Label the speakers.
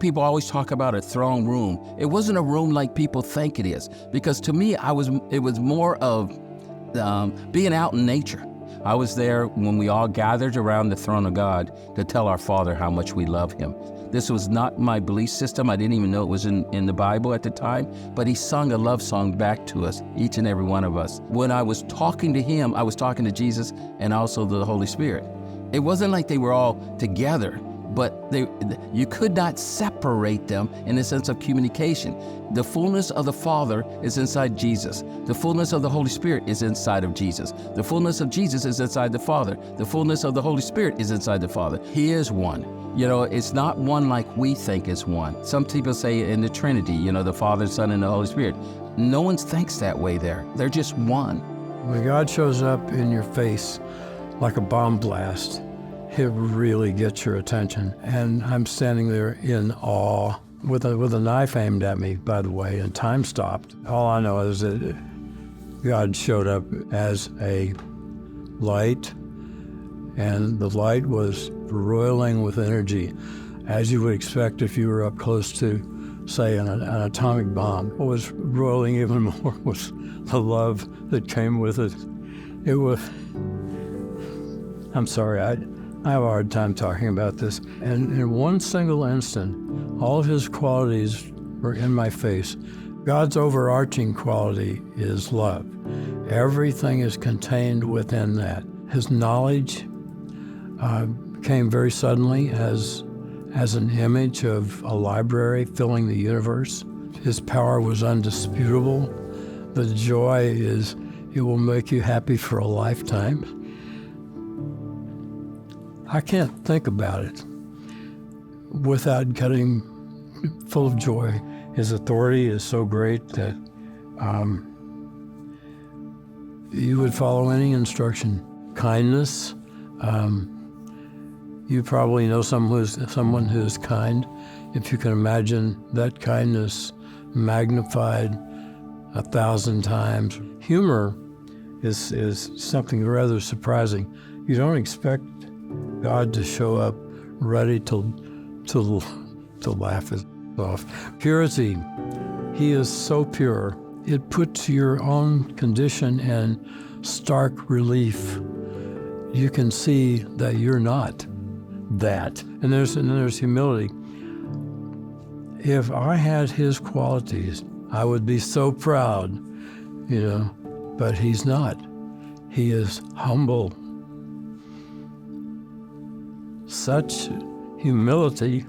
Speaker 1: people always talk about a throne room. It wasn't a room like people think it is, because to me, it was more of being out in nature. I was there when we all gathered around the throne of God to tell our Father how much we love him. This was not my belief system. I didn't even know it was in the Bible at the time, but he sung a love song back to us, each and every one of us. When I was talking to him, I was talking to Jesus and also the Holy Spirit. It wasn't like they were all together, but you could not separate them in the sense of communication. The fullness of the Father is inside Jesus. The fullness of the Holy Spirit is inside of Jesus. The fullness of Jesus is inside the Father. The fullness of the Holy Spirit is inside the Father. He is one. It's not one like we think is one. Some people say in the Trinity, the Father, Son, and the Holy Spirit. No one thinks that way there. They're just one.
Speaker 2: When God shows up in your face like a bomb blast, it really gets your attention. And I'm standing there in awe with a knife aimed at me, by the way, and time stopped. All I know is that God showed up as a light, and the light was roiling with energy, as you would expect if you were up close to, say, an atomic bomb. What was roiling even more was the love that came with it. It was, I'm sorry, I have a hard time talking about this. And in one single instant, all of his qualities were in my face. God's overarching quality is love. Everything is contained within that. His knowledge came very suddenly as an image of a library filling the universe. His power was undisputable. The joy is, it will make you happy for a lifetime. I can't think about it without getting full of joy. His authority is so great that you would follow any instruction. Kindness, you probably know someone who's kind. If you can imagine that kindness magnified 1,000 times. Humor is something rather surprising. You don't expect God to show up ready to laugh it off. Purity, he is so pure. It puts your own condition in stark relief. You can see that you're not that. And there's humility. If I had his qualities, I would be so proud, but he's not. He is humble. Such humility